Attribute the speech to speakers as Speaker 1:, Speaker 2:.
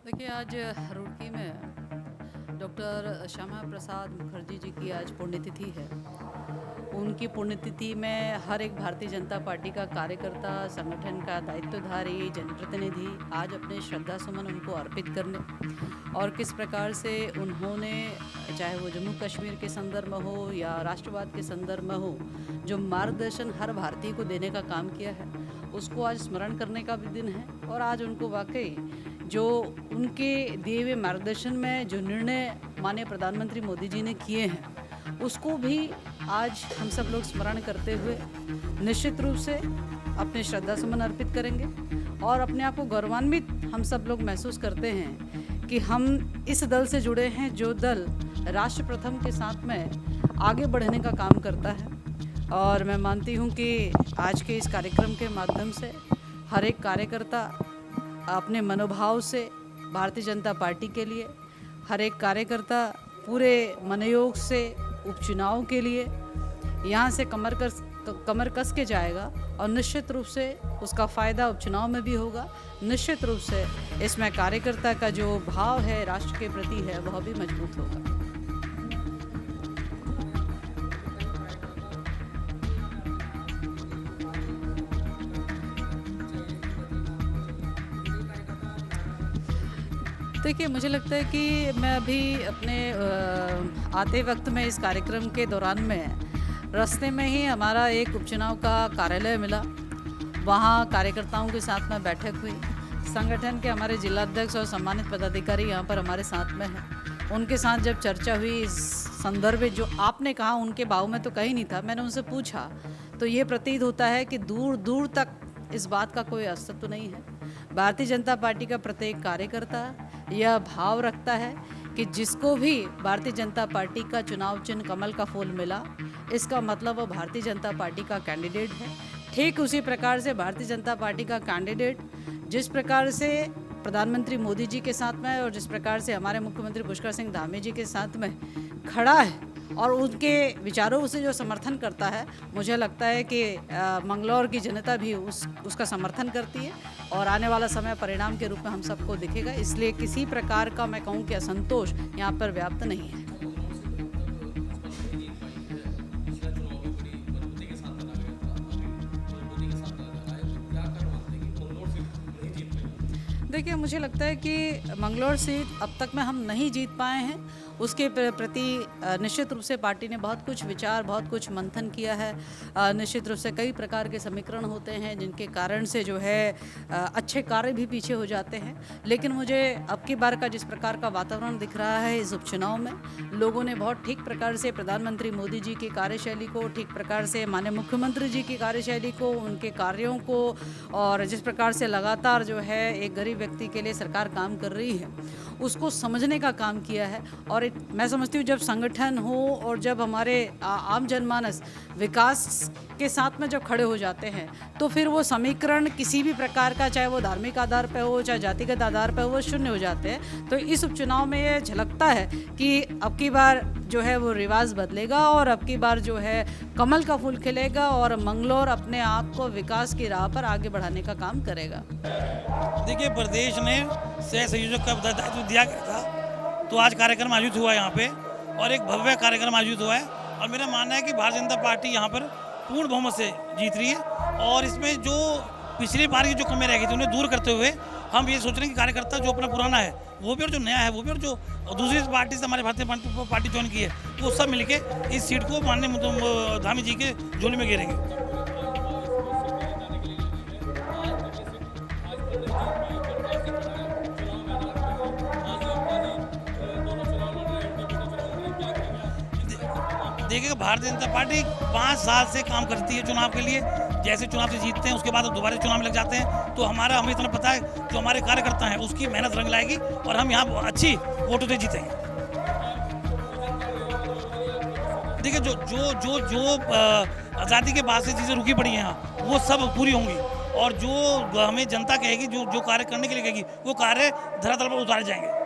Speaker 1: देखिए, आज रुड़की में डॉक्टर श्यामा प्रसाद मुखर्जी जी की आज पुण्यतिथि है। उनकी पुण्यतिथि में हर एक भारतीय जनता पार्टी का कार्यकर्ता, संगठन का दायित्वधारी, जनप्रतिनिधि आज अपने श्रद्धा सुमन उनको अर्पित करने और किस प्रकार से उन्होंने, चाहे वो जम्मू कश्मीर के संदर्भ में हो या राष्ट्रवाद के संदर्भ में हो, जो मार्गदर्शन हर भारतीय को देने का काम किया है, उसको आज स्मरण करने का भी दिन है। और आज उनको वाकई जो उनके दिए हुए मार्गदर्शन में जो निर्णय माननीय प्रधानमंत्री मोदी जी ने किए हैं, उसको भी आज हम सब लोग स्मरण करते हुए निश्चित रूप से अपने श्रद्धा सुमन अर्पित करेंगे और अपने आप को गौरवान्वित हम सब लोग महसूस करते हैं कि हम इस दल से जुड़े हैं जो दल राष्ट्र प्रथम के साथ में आगे बढ़ने का काम करता है। और मैं मानती हूँ कि आज के इस कार्यक्रम के माध्यम से हर एक कार्यकर्ता अपने मनोभाव से भारतीय जनता पार्टी के लिए, हर एक कार्यकर्ता पूरे मनोयोग से उपचुनाव के लिए यहाँ से कमर कस के जाएगा और निश्चित रूप से उसका फ़ायदा उपचुनाव में भी होगा। निश्चित रूप से इसमें कार्यकर्ता का जो भाव है राष्ट्र के प्रति है वह भी मजबूत होगा। देखिए, मुझे लगता है कि मैं अभी अपने आते वक्त में इस कार्यक्रम के दौरान में रास्ते में ही हमारा एक उपचुनाव का कार्यालय मिला। वहाँ कार्यकर्ताओं के साथ में बैठक हुई। संगठन के हमारे जिलाध्यक्ष और सम्मानित पदाधिकारी यहाँ पर हमारे साथ में हैं। उनके साथ जब चर्चा हुई इस संदर्भ में, जो आपने कहा उनके बाव में तो कहीं नहीं था, मैंने उनसे पूछा तो ये प्रतीत होता है कि दूर दूर तक इस बात का कोई अस्तित्व नहीं है। भारतीय जनता पार्टी का प्रत्येक कार्यकर्ता यह भाव रखता है कि जिसको भी भारतीय जनता पार्टी का चुनाव चिन्ह कमल का फूल मिला, इसका मतलब वो भारतीय जनता पार्टी का कैंडिडेट है। ठीक उसी प्रकार से भारतीय जनता पार्टी का कैंडिडेट जिस प्रकार से प्रधानमंत्री मोदी जी के साथ में और जिस प्रकार से हमारे मुख्यमंत्री पुष्कर सिंह धामी जी के साथ में खड़ा है और उनके विचारों से जो समर्थन करता है, मुझे लगता है कि मंगलौर की जनता भी उसका समर्थन करती है और आने वाला समय परिणाम के रूप में हम सबको दिखेगा। इसलिए किसी प्रकार का मैं कहूँ कि असंतोष यहाँ पर व्याप्त नहीं है। देखिए, मुझे लगता है कि मंगलौर सीट अब तक में हम नहीं जीत पाए हैं। उसके प्रति निश्चित रूप से पार्टी ने बहुत कुछ विचार, बहुत कुछ मंथन किया है। निश्चित रूप से कई प्रकार के समीकरण होते हैं जिनके कारण से जो है अच्छे कार्य भी पीछे हो जाते हैं। लेकिन मुझे अब की बार का जिस प्रकार का वातावरण दिख रहा है इस उपचुनाव में, लोगों ने बहुत ठीक प्रकार से प्रधानमंत्री मोदी जी की कार्यशैली को, ठीक प्रकार से माननीय मुख्यमंत्री जी की कार्यशैली को, उनके कार्यों को, और जिस प्रकार से लगातार जो है एक गरीब व्यक्ति के लिए सरकार काम कर रही है, उसको समझने का काम किया है। और मैं समझती हूँ जब संगठन हो और जब हमारे आम जनमानस विकास के साथ में जब खड़े हो जाते हैं, तो फिर वो समीकरण किसी भी प्रकार का, चाहे वो धार्मिक आधार पर हो चाहे जातिगत आधार पर हो, वो शून्य हो जाते हैं। तो इस उपचुनाव में ये झलकता है कि अब की बार जो है वो रिवाज बदलेगा और अब की बार जो है कमल का फूल खिलेगा और मंगलौर अपने आप को विकास की राह पर आगे बढ़ाने का काम करेगा।
Speaker 2: देखिए, प्रदेश ने सह संयोजक का दायित्व दिया गया था, तो आज कार्यक्रम आयोजित हुआ यहाँ पे और एक भव्य कार्यक्रम आयोजित हुआ है। और मेरा मानना है कि भारतीय जनता पार्टी यहाँ पर पूर्ण बहुमत से जीत रही है और इसमें जो पिछली बार की जो कमी रह गई थी उन्हें दूर करते हुए हम ये सोच रहे हैं कि कार्यकर्ता जो अपना पुराना है वो भी और जो नया है वो भी, और जो दूसरी पार्टी से हमारे भारतीय पार्टी ज्वाइन की है, वो सब मिलके इस सीट को माननीय धामी जी के झोली में घेरेंगे। देखिए, भारतीय जनता पार्टी 5 साल से काम करती है चुनाव के लिए। जैसे चुनाव से जीतते हैं उसके बाद दोबारा चुनाव में लग जाते हैं, तो हमें इतना पता है जो हमारे कार्यकर्ता हैं उसकी मेहनत रंग लाएगी और हम यहाँ अच्छी वोटों से जीतेंगे। देखिए, जो आज़ादी के बाद से चीज़ें रुकी पड़ी हैं यहाँ, वो सब पूरी होंगी और जो हमें जनता कहेगी, जो कार्य करने के लिए कहेगी, वो कार्य धरातल पर उतारे जाएंगे।